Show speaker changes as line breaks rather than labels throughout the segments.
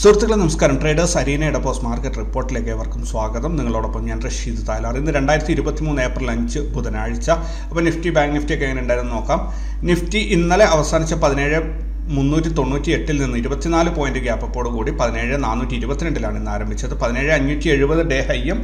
സുഹൃത്തുക്കളെ നമസ്കാരം. Traders അരീനയുടെ post market റിപ്പോർട്ടിലേക്ക് ഏവർക്കും സ്വാഗതം. നിങ്ങളോടൊപ്പം ഞാൻ റഷീദ് താലാർ. ഇന്ന് 2023 ഏപ്രിൽ 5 ബുധനാഴ്ച. അപ്പോൾ നിഫ്റ്റി ബാങ്ക് നിഫ്റ്റിയൊക്കെ എങ്ങനെ ഉണ്ടായിരുന്നു നോക്കാം. നിഫ്റ്റി ഇന്നലെ അവസാനിച്ച 17,398 നിന്ന് 24 പോയിന്റ് ഗ്യാപ്പോട് കൂടി 17,422 ഇന്ന് ആരംഭിച്ചത്. 17,570 ഡേ ഹൈയും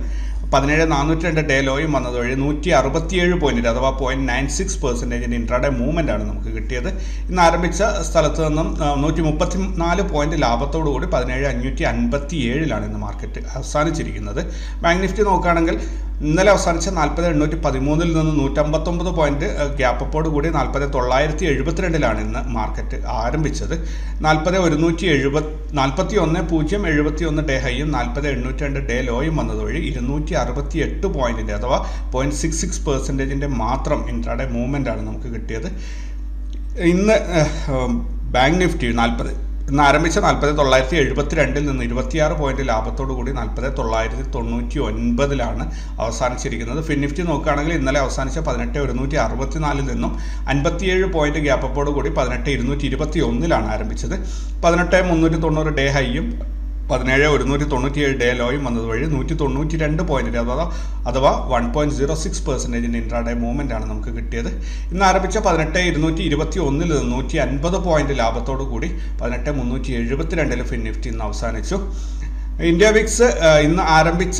17,402 ഡേ ലോയും വന്നത് വഴി 167 പോയിന്റ് അഥവാ 0.96% ഇൻട്രാഡേ മൂവ്മെൻ്റ് ആണ് നമുക്ക് കിട്ടിയത്. ഇന്ന് ആരംഭിച്ച സ്ഥലത്ത് നിന്നും 134 പോയിന്റ് ലാഭത്തോടു കൂടി 17,557 ഇന്ന് മാർക്കറ്റ് അവസാനിച്ചിരിക്കുന്നത്. ബാങ്ക് നിഫ്റ്റി നോക്കുകയാണെങ്കിൽ ഇന്നലെ അവസാനിച്ച 40,813 നിന്ന് 159 പോയിന്റ് ഗ്യാപ്പോട് കൂടി 40,972 ഇന്ന് മാർക്കറ്റ് ആരംഭിച്ചത്. 41,071 ഡേ ഹൈയും 40,802 ഡേ ലോയും വന്നത് വഴി 268 പോയിന്റിൻ്റെ അഥവാ 0.66% മാത്രം ഇൻട്രാഡേ മൂവ്മെൻ്റ് ആണ് നമുക്ക് കിട്ടിയത്. ഇന്ന് ബാങ്ക് നിഫ്റ്റി ഇന്ന് ആരംഭിച്ച 40,972 നിന്ന് 26 പോയിന്റ് ലാഭത്തോടു കൂടി 40,999 അവസാനിച്ചിരിക്കുന്നത്. ഫിൻ നിഫ്റ്റി നോക്കുകയാണെങ്കിൽ ഇന്നലെ അവസാനിച്ച 18,164 നിന്നും 57 പോയിന്റ് ഗ്യാപ്പോട് കൂടി 18,221 ആരംഭിച്ചത്. 18,390 ഡേ ഹൈയും 17,197 ഡേ ലോയും വന്നത് വഴി 192 പോയിന്റ് അഥവാ 1.06% ഇൻട്രാഡേ മൂവ്മെൻ്റ് ആണ് നമുക്ക് കിട്ടിയത്. ഇന്ന് ആരംഭിച്ച 18,221 നിന്ന് 150 പോയിന്റ് ലാഭത്തോടു കൂടി 18,372 ഫിൻ നിഫ്റ്റി ഇന്ന് അവസാനിച്ചു. ഇന്ത്യ വിക്സ് ഇന്ന് ആരംഭിച്ച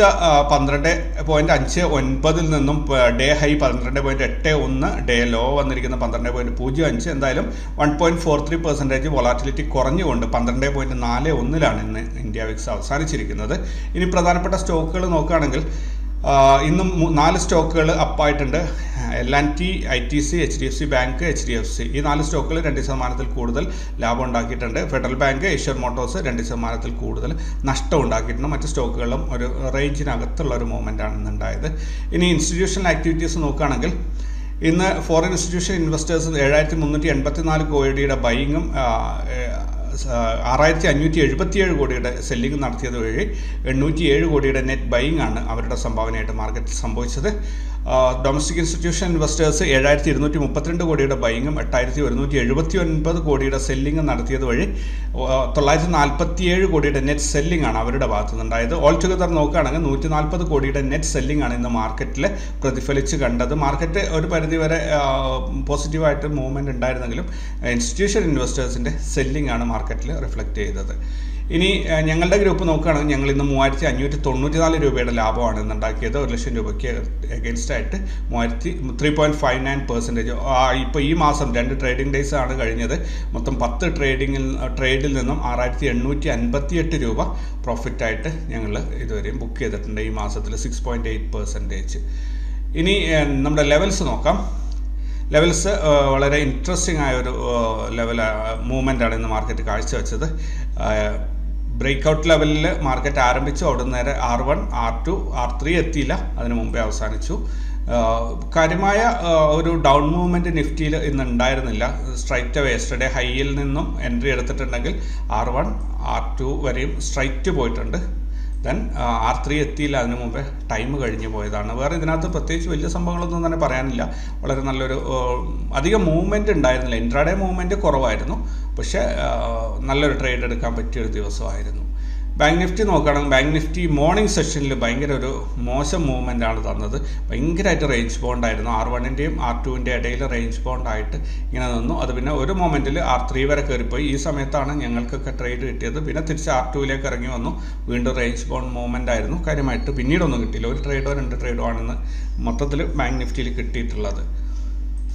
12.59 നിന്നും ഡേ ഹൈ 12.81, ഡേ ലോ വന്നിരിക്കുന്ന 12.05. എന്തായാലും 1.43% വൊളാറ്റിലിറ്റി കുറഞ്ഞുകൊണ്ട് 12.41 ഇന്ന് ഇന്ത്യ വിക്സ് അവസാനിച്ചിരിക്കുന്നത്. ഇനി പ്രധാനപ്പെട്ട സ്റ്റോക്കുകൾ നോക്കുകയാണെങ്കിൽ ഇന്നും 4 സ്റ്റോക്കുകൾ അപ്പായിട്ടുണ്ട്. L&T, ITC, HDFC bank, HDFC ഈ 4 സ്റ്റോക്കുകൾ 2% കൂടുതൽ ലാഭം ഉണ്ടാക്കിയിട്ടുണ്ട്. ഫെഡറൽ ബാങ്ക്, ഏഷ്യൻ മോട്ടോഴ്സ് 2% കൂടുതൽ നഷ്ടം ഉണ്ടാക്കിയിട്ടുണ്ട്. മറ്റ് സ്റ്റോക്കുകളും ഒരു റേഞ്ചിനകത്തുള്ള ഒരു മൂവ്മെൻ്റ് ആണ് ഇന്നുണ്ടായത്. ഇനി ഇൻസ്റ്റിറ്റ്യൂഷണൽ ആക്ടിവിറ്റീസ് നോക്കുകയാണെങ്കിൽ ഇന്ന് ഫോറിൻ ഇൻസ്റ്റിറ്റ്യൂഷൻ ഇൻവെസ്റ്റേഴ്സ് 7,384 കോടിയുടെ ബൈങ്ങും 6,577 കോടിയുടെ സെല്ലിംഗ് നടത്തിയത് വഴി 807 കോടിയുടെ നെറ്റ് ബൈയിങ് ആണ് അവരുടെ സംഭാവനയായിട്ട് മാർക്കറ്റിൽ സംഭവിച്ചത്. ഡൊമസ്റ്റിക് ഇൻസ്റ്റിറ്റ്യൂഷൻ ഇൻവെസ്റ്റേഴ്സ് 7,232 കോടിയുടെ ബൈയിങ്ങും 8,179 കോടിയുടെ സെല്ലിംഗ് നടത്തിയത് വഴി 947 കോടിയുടെ നെറ്റ് സെല്ലിംഗ് ആണ് അവരുടെ ഭാഗത്തു നിന്നുണ്ടായത്. ഓൾ ടുഗദർ നോക്കുകയാണെങ്കിൽ 140 കോടിയുടെ നെറ്റ് സെല്ലിംഗ് ആണ് ഇന്ന് മാർക്കറ്റിൽ പ്രതിഫലിച്ച് കണ്ടത്. മാർക്കറ്റ് ഒരു പരിധിവരെ പോസിറ്റീവായിട്ട് മൂവ്മെൻറ്റ് ഉണ്ടായിരുന്നെങ്കിലും ഇൻസ്റ്റിറ്റ്യൂഷൻ ഇൻവെസ്റ്റേഴ്സിൻ്റെ സെല്ലിംഗ് ആണ് മാർക്കറ്റിൽ റിഫ്ലക്റ്റ് ചെയ്തത്. ഇനി ഞങ്ങളുടെ ഗ്രൂപ്പ് നോക്കുകയാണെങ്കിൽ ഞങ്ങൾ ഇന്ന് 3,594 രൂപയുടെ ലാഭമാണ് ഇന്നുണ്ടാക്കിയത്. 1,00,000 രൂപയ്ക്ക് എഗൻസ്റ്റ് ആയിട്ട് 3.59%. ഇപ്പോൾ ഈ മാസം 2 ട്രേഡിംഗ് ഡേയ്സ് ആണ് കഴിഞ്ഞത്. മൊത്തം 10 ട്രേഡിൽ നിന്നും 6,858 രൂപ പ്രോഫിറ്റായിട്ട് ഞങ്ങൾ ഇതുവരെയും ബുക്ക് ചെയ്തിട്ടുണ്ട്. ഈ മാസത്തിൽ 6.8%. ഇനി നമ്മുടെ ലെവൽസ് നോക്കാം. ലെവൽസ് വളരെ ഇൻട്രസ്റ്റിംഗ് ആയൊരു മൂവ്മെൻ്റാണ് ഇന്ന് മാർക്കറ്റ് കാഴ്ചവെച്ചത്. ബ്രേക്ക്ഔട്ട് ലെവലിൽ മാർക്കറ്റ് ആരംഭിച്ചു. അവിടെ നേരെ R1, R2, R3 എത്തിയില്ല, അതിന് മുമ്പേ അവസാനിച്ചു. കാര്യമായ ഒരു ഡൗൺ മൂവ്മെൻറ്റ് നിഫ്റ്റിയിൽ ഇന്ന് ഉണ്ടായിരുന്നില്ല. സ്ട്രൈറ്റ് അവേ യെസ്റ്റർഡേ ഹൈയിൽ നിന്നും എൻട്രി എടുത്തിട്ടുണ്ടെങ്കിൽ R1, R2 വരെയും സ്ട്രൈറ്റ് പോയിട്ടുണ്ട്. ദെൻ R3 എത്തിയില്ല, അതിന് മുമ്പേ ടൈം കഴിഞ്ഞു പോയതാണ്. വേറെ ഇതിനകത്ത് പ്രത്യേകിച്ച് വലിയ സംഭവങ്ങളൊന്നും തന്നെ പറയാനില്ല. വളരെ നല്ലൊരു അധികം മൂവ്മെൻറ്റ് ഉണ്ടായിരുന്നില്ല. ഇൻട്രാഡേ മൂവ്മെൻറ്റ് കുറവായിരുന്നു, പക്ഷേ നല്ലൊരു ട്രേഡ് എടുക്കാൻ പറ്റിയൊരു ദിവസമായിരുന്നു. ബാങ്ക് നിഫ്റ്റി നോക്കുകയാണെങ്കിൽ ബാങ്ക് നിഫ്റ്റി മോർണിംഗ് സെഷനിൽ ഭയങ്കര ഒരു മോശം മൂവ്മെൻ്റ് ആണ് തന്നത്. ഭയങ്കരമായിട്ട് റേഞ്ച് ബോണ്ടായിരുന്നു. R1-ൻ്റെയും R2-ൻ്റെ ഇടയിൽ റേഞ്ച് ബോണ്ടായിട്ട് ഇങ്ങനെ നിന്നു. അത് പിന്നെ ഒരു മൊമെൻറ്റിൽ R3 വരെ കയറിപ്പോയി. ഈ സമയത്താണ് ഞങ്ങൾക്കൊക്കെ ട്രേഡ് കിട്ടിയത്. പിന്നെ തിരിച്ച് R2-ലേക്ക് ഇറങ്ങി വന്നു. വീണ്ടും റേഞ്ച് ബോണ്ട് മൂവ്മെൻ്റ് ആയിരുന്നു. കാര്യമായിട്ട് പിന്നീടൊന്നും കിട്ടിയില്ല. ഒരു ട്രേഡോ 2 ട്രേഡോ ആണെന്ന് മൊത്തത്തിൽ ബാങ്ക് നിഫ്റ്റിയിൽ കിട്ടിയിട്ടുള്ളത്.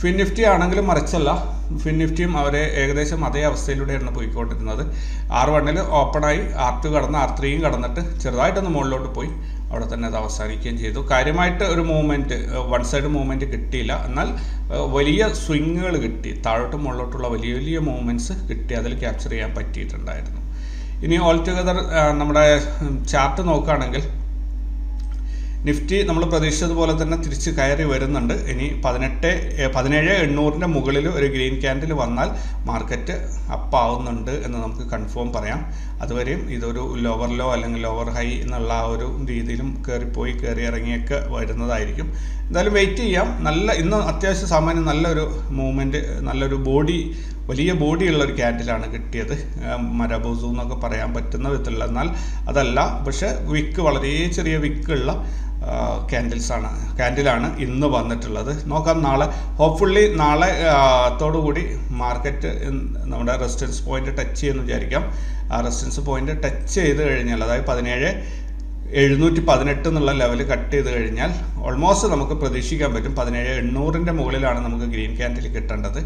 ഫിൻ നിഫ്റ്റി ആണെങ്കിലും മറിച്ചല്ല. ഫിൻ നിഫ്റ്റിയും അവരെ ഏകദേശം അതേ അവസ്ഥയിലൂടെയാണ് പോയിക്കൊണ്ടിരുന്നത്. R1-ൽ ഓപ്പണായി R2 കടന്ന് R3യും കടന്നിട്ട് ചെറുതായിട്ടൊന്ന് മുകളിലോട്ട് പോയി അവിടെ തന്നെ അത് അവസാനിക്കുകയും ചെയ്തു. കാര്യമായിട്ട് ഒരു മൂവ്മെൻറ്റ്, വൺ സൈഡ് മൂവ്മെൻറ്റ് കിട്ടിയില്ല. എന്നാൽ വലിയ സ്വിങ്ങുകൾ കിട്ടി. താഴോട്ടും മുകളിലോട്ടുള്ള വലിയ വലിയ മൂവ്മെൻറ്റ്സ് കിട്ടി. അതിൽ ക്യാപ്ചർ ചെയ്യാൻ പറ്റിയിട്ടുണ്ടായിരുന്നു. ഇനി ഓൾ ടുഗദർ നമ്മുടെ ചാർട്ട് നോക്കുകയാണെങ്കിൽ നിഫ്റ്റി നമ്മൾ പ്രതീക്ഷിച്ചതുപോലെ തന്നെ തിരിച്ച് കയറി വരുന്നുണ്ട്. ഇനി 17,800 മുകളിൽ ഒരു ഗ്രീൻ ക്യാൻഡിൽ വന്നാൽ മാർക്കറ്റ് അപ്പാവുന്നുണ്ട് എന്ന് നമുക്ക് കൺഫേം പറയാം. അതുവരെയും ഇതൊരു ലോവർ ലോ അല്ലെങ്കിൽ ലോവർ ഹൈ എന്നുള്ള ആ ഒരു രീതിയിലും കയറി ഇറങ്ങിയൊക്കെ വരുന്നതായിരിക്കും. എന്തായാലും വെയിറ്റ് ചെയ്യാം. ഇന്ന് അത്യാവശ്യം സാമാന്യം നല്ലൊരു മൂവ്മെൻറ്റ്, നല്ലൊരു ബോഡി വലിയ ബോഡിയുള്ള ഒരു ക്യാൻഡിലാണ് കിട്ടിയത്. മരബൂസു എന്നൊക്കെ പറയാൻ പറ്റുന്ന വിധത്തിലുള്ള, എന്നാൽ അതല്ല, പക്ഷെ വിക്ക് വളരെ ചെറിയ വിക്കുള്ള ക്യാൻഡിലാണ് ഇന്ന് വന്നിട്ടുള്ളത്. നോക്കാം നാളെ. ഹോപ്പ്ഫുള്ളി നാളെ ത്തോടുകൂടി മാർക്കറ്റ് നമ്മുടെ റെസിസ്റ്റൻസ് പോയിന്റ് ടച്ച് ചെയ്യുമെന്ന് വിചാരിക്കാം. ആ റെസിസ്റ്റൻസ് പോയിന്റ് ടച്ച് ചെയ്ത് കഴിഞ്ഞാൽ, അതായത് 17,718 എന്നുള്ള ലെവൽ കട്ട് ചെയ്ത് കഴിഞ്ഞാൽ ഓൾമോസ്റ്റ് നമുക്ക് പ്രതീക്ഷിക്കാൻ പറ്റും 17,800 മുകളിലാണ് നമുക്ക് ഗ്രീൻ ക്യാൻഡിൽ കിട്ടേണ്ടത്.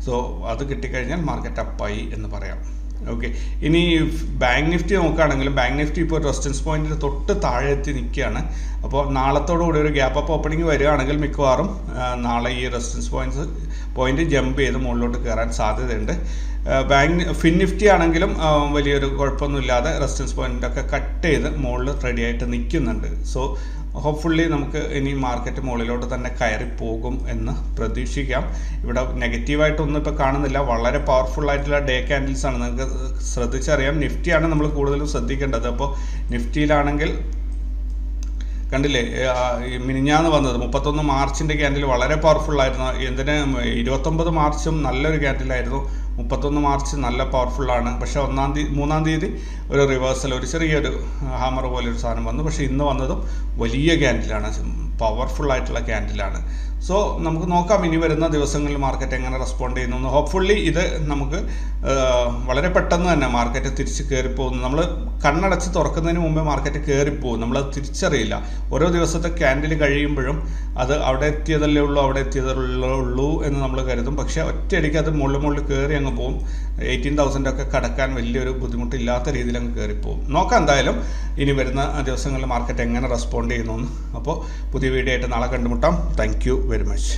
സോ അത് കിട്ടിക്കഴിഞ്ഞാൽ മാർക്കറ്റ് അപ്പായി എന്ന് പറയാം. ഓക്കെ, ഇനി ബാങ്ക് നിഫ്റ്റി നോക്കുകയാണെങ്കിൽ ബാങ്ക് നിഫ്റ്റി ഇപ്പോൾ റെസിസ്റ്റൻസ് പോയിന്റിന് തൊട്ട് താഴെ എത്തി നിൽക്കുകയാണ്. അപ്പോൾ നാളത്തോടുകൂടി ഒരു ഗ്യാപ്പ് അപ്പ് ഓപ്പണിംഗ് വരികയാണെങ്കിൽ മിക്കവാറും നാളെ ഈ റെസിസ്റ്റൻസ് പോയിന്റ് ജമ്പ് ചെയ്ത് മുകളിലോട്ട് കയറാൻ സാധ്യതയുണ്ട്. ഫിൻ നിഫ്റ്റി ആണെങ്കിലും വലിയൊരു കുഴപ്പമൊന്നുമില്ലാതെ റെസിസ്റ്റൻസ് പോയിന്റൊക്കെ കട്ട് ചെയ്ത് മുകളിൽ റെഡി ആയിട്ട് നിൽക്കുന്നുണ്ട്. സോ ഹോപ്പ്ഫുള്ളി നമുക്ക് ഇനി മാർക്കറ്റ് മുകളിലോട്ട് തന്നെ കയറി പോകും എന്ന് പ്രതീക്ഷിക്കാം. ഇവിടെ നെഗറ്റീവായിട്ടൊന്നും ഇപ്പോൾ കാണുന്നില്ല. വളരെ പവർഫുൾ ആയിട്ടുള്ള ഡേ ക്യാൻഡിൽസ് ആണ്. നിങ്ങൾക്ക് ശ്രദ്ധിച്ചറിയാം. നിഫ്റ്റിയാണ് നമ്മൾ കൂടുതലും ശ്രദ്ധിക്കേണ്ടത്. അപ്പോൾ നിഫ്റ്റിയിലാണെങ്കിൽ കണ്ടില്ലേ, മിനിഞ്ഞാന്ന് വന്നത് 31 മാർച്ചിൻ്റെ ക്യാൻഡിൽ വളരെ പവർഫുൾ ആയിരുന്നു. എന്തിന് 29 മാർച്ചും നല്ലൊരു ക്യാൻഡിലായിരുന്നു. 31 മാർച്ച് നല്ല പവർഫുള്ളാണ്. പക്ഷേ 3-ാം തീയതി ഒരു റിവേഴ്സൽ, ഒരു ചെറിയൊരു ഹാമർ പോലെ ഒരു സാധനം വന്നു. പക്ഷേ ഇന്ന് വന്നതും വലിയ ക്യാൻഡിലാണ്, പവർഫുള്ളായിട്ടുള്ള ക്യാൻഡിലാണ്. സോ നമുക്ക് നോക്കാം ഇനി വരുന്ന ദിവസങ്ങളിൽ മാർക്കറ്റ് എങ്ങനെ റെസ്പോണ്ട് ചെയ്യുന്നു. ഹോപ്പ്ഫുള്ളി ഇത് നമുക്ക് വളരെ പെട്ടെന്ന് തന്നെ മാർക്കറ്റ് തിരിച്ച് കയറിപ്പോകുന്നു. നമ്മൾ കണ്ണടച്ച് തുറക്കുന്നതിന് മുമ്പേ മാർക്കറ്റ് കയറിപ്പോകും. നമ്മളത് തിരിച്ചറിയില്ല. ഓരോ ദിവസത്തെ ക്യാൻഡിൽ കഴിയുമ്പോഴും അത് അവിടെ എത്തിയതല്ലേ ഉള്ളൂ എന്ന് നമ്മൾ കരുതും. പക്ഷേ ഒറ്റയടിക്ക് അത് മുകളിൽ കയറി അങ്ങ് പോകും. 18,000 ഒക്കെ കടക്കാൻ വലിയൊരു ബുദ്ധിമുട്ടില്ലാത്ത രീതിയിൽ അങ്ങ് കയറിപ്പോകും. നോക്കാം എന്തായാലും ഇനി വരുന്ന ദിവസങ്ങളിൽ മാർക്കറ്റ് എങ്ങനെ റെസ്പോണ്ട് ചെയ്യുന്നു. അപ്പോൾ പുതിയ വീഡിയോ ആയിട്ട് നാളെ കണ്ടുമുട്ടാം. Thank you very much.